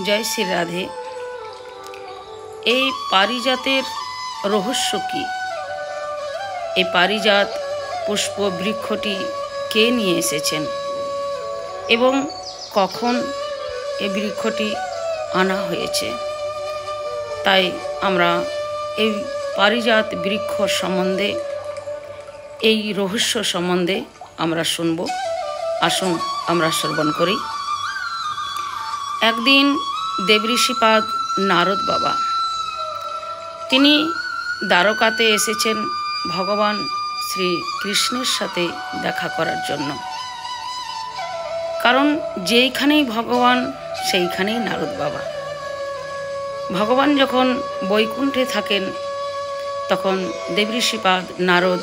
জয় শ্রী রাধে। এই পারিজাতের রহস্য কি? এই পারিজাত পুষ্প বৃক্ষটি কে নিয়ে এসেছেন এবং কখন এই বৃক্ষটি আনা হয়েছে? তাই আমরা এই পারিজাত বৃক্ষ সম্বন্ধে, এই রহস্য সম্বন্ধে আমরা শুনব। আসুন আমরা শ্রবণ করি। একদিন দেবঋষিপাদ নারদ বাবা তিনি দ্বারকাতে এসেছেন ভগবান শ্রীকৃষ্ণের সাথে দেখা করার জন্য। কারণ যেইখানেই ভগবান সেইখানেই নারদ বাবা। ভগবান যখন বৈকুণ্ঠে থাকেন তখন দেবঋষিপাদ নারদ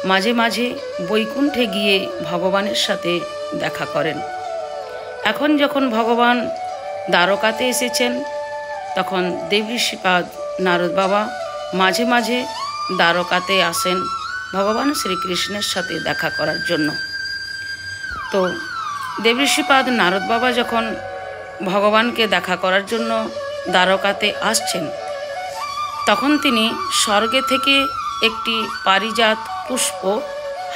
মাঝে মাঝে বৈকুণ্ঠে গিয়ে ভগবানের সাথে দেখা করেন। এখন যখন ভগবান দ্বারকাতে এসেছেন তখন দেবঋষিপাদ নারদ বাবা মাঝে মাঝে দ্বারকাতে আসেন ভগবান শ্রীকৃষ্ণের সাথে দেখা করার জন্য। তো দেবঋষিপাদ নারদ বাবা যখন ভগবানকে দেখা করার জন্য দ্বারকাতে আসছেন তখন তিনি স্বর্গে থেকে একটি পারিজাত পুষ্প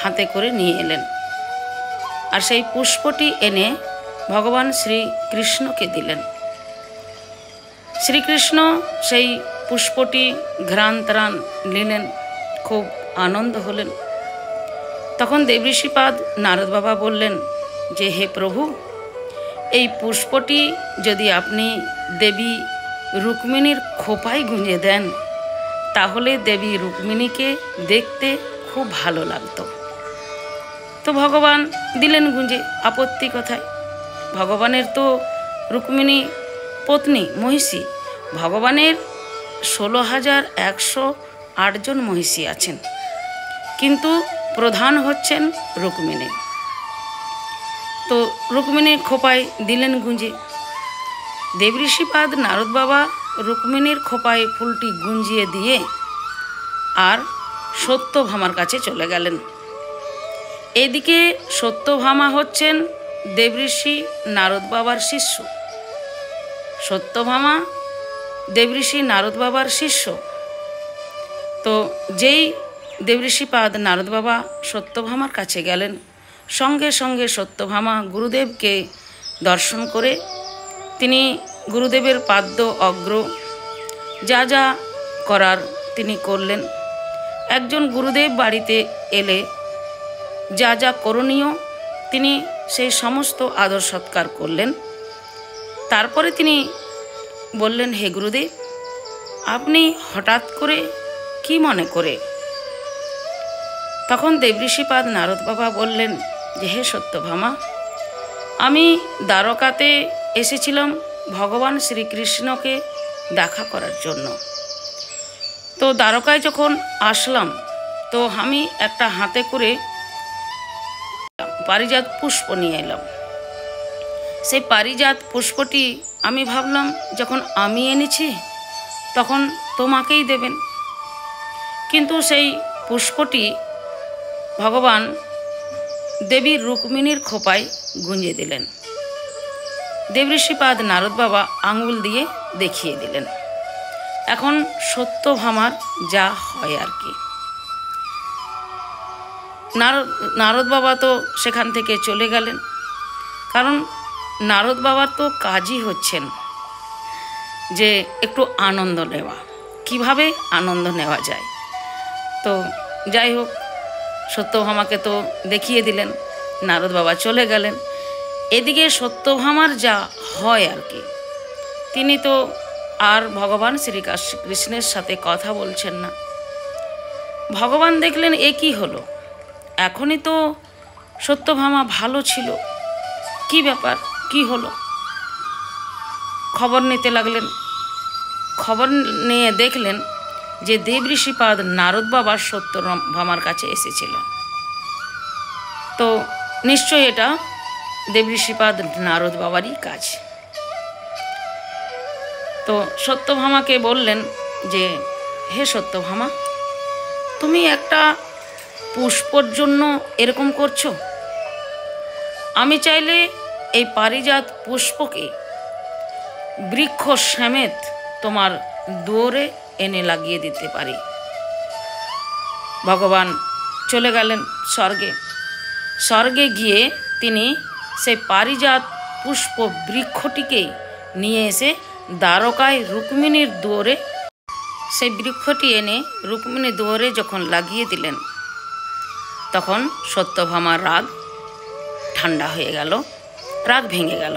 হাতে করে নিয়ে এলেন। আর সেই পুষ্পটি এনে ভগবান শ্রীকৃষ্ণকে দিলেন। শ্রীকৃষ্ণ সেই পুষ্পটি ঘ্রাণ ত্রাণ নিলেন, খুব আনন্দ হলেন। তখন দেবঋষিপাদ নারদ বাবা বললেন যে, হে প্রভু, এই পুষ্পটি যদি আপনি দেবী রুক্মিণীর খোপায় গুঁজে দেন তাহলে দেবী রুক্মিণীকে দেখতে খুব ভালো লাগতো। তো ভগবান দিলেন গুঁজে, আপত্তি কোথায়? ভগবানের তো রুক্মিণী পত্নী মহিষী, ভগবানের 16,108 জন মহিষী আছেন, কিন্তু প্রধান হচ্ছেন রুক্মিণী। তো রুক্মিণীর খোপায় দিলেন গুঁজে। দেবঋষিপাদ নারদ বাবা রুক্মিণীর খোপায় ফুলটি গুঁজিয়ে দিয়ে আর সত্যভামার কাছে চলে গেলেন। এদিকে সত্যভামা হচ্ছেন দেবঋষি নারদ বাবার শিষ্য। সত্যভামা দেবঋষি নারদ বাবার শিষ্য। তো যেই দেবঋষিপাদ নারদ বাবা সত্যভামার কাছে গেলেন, সঙ্গে সঙ্গে সত্যভামা গুরুদেবকে দর্শন করে তিনি গুরুদেবের পাদ্য অগ্র যা যা করার তিনি করলেন। একজন গুরুদেব বাড়িতে এলে যা যা করণীয় তিনি সেই সমস্ত আদর সৎকার করলেন। তারপরে তিনি বললেন, হে গুরুদেব, আপনি হঠাৎ করে কি মনে করে? তখন দেবঋষিপাদ নারদ বাবা বললেন যে, হে সত্যভামা, আমি দ্বারকাতে এসেছিলাম ভগবান শ্রীকৃষ্ণকে দেখা করার জন্য। তো দ্বারকায় যখন আসলাম তো আমি একটা হাতে করে পারিজাত পুষ্প নিয়ে এলাম। সেই পারিজাত পুষ্পটি আমি ভাবলাম যখন আমি এনেছি তখন তোমাকেই দেবেন, কিন্তু সেই পুষ্পটি ভগবান দেবী রুক্মিণীর খোপায় গুঁজে দিলেন। দেবঋষিপাদ নারদ বাবা আঙুল দিয়ে দেখিয়ে দিলেন। এখন সত্যভামার যা হয় আর কি। নারদ বাবা তো সেখান থেকে চলে গেলেন, কারণ নারদ বাবার তো কাজই হচ্ছেন যে একটু আনন্দ নেওয়া, কিভাবে আনন্দ নেওয়া যায়। তো যাই হোক, সত্যভামাকে তো দেখিয়ে দিলেন, নারদ বাবা চলে গেলেন। এদিকে সত্যভামার যা হয় আর কি, তিনি তো আর ভগবান শ্রীকৃষ্ণের সাথে কথা বলছেন না। ভগবান দেখলেন এ কি হলো, এখনই তো সত্যভামা ভালো ছিল, কি ব্যাপার, কি হলো? খবর নিতে লাগলেন। খবর নিয়ে দেখলেন যে দেবঋষিপাদ নারদ বাবা সত্যভামার কাছে এসেছিলেন। তো নিশ্চয়ই এটা দেবঋষিপাদ নারদ বাবারই কাজ। তো সত্যভামাকে বললেন যে, হে সত্যভামা, তুমি একটা পুষ্পর জন্য এরকম করছো? আমি চাইলে এই পারিজাত পুষ্পকে বৃক্ষ সমেত তোমার দুয়ারে এনে লাগিয়ে দিতে পারি। ভগবান চলে গেলেন স্বর্গে। স্বর্গে গিয়ে তিনি সেই পারিজাত পুষ্প বৃক্ষটিকেই নিয়ে এসে দ্বারকায় রুক্মিণীর দুয়ারে, সেই বৃক্ষটি এনে রুক্মিণীর দুয়ারে যখন লাগিয়ে দিলেন, তখন সত্যভামার রাগ ঠান্ডা হয়ে গেল, রাগ ভেঙে গেল।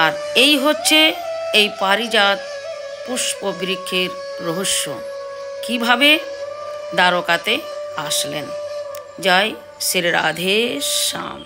আর এই হচ্ছে এই পারিজাত পুষ্প বৃক্ষের রহস্য, কিভাবে দ্বারকাতে আসলেন। জয় শ্রী রাধে শ্যাম।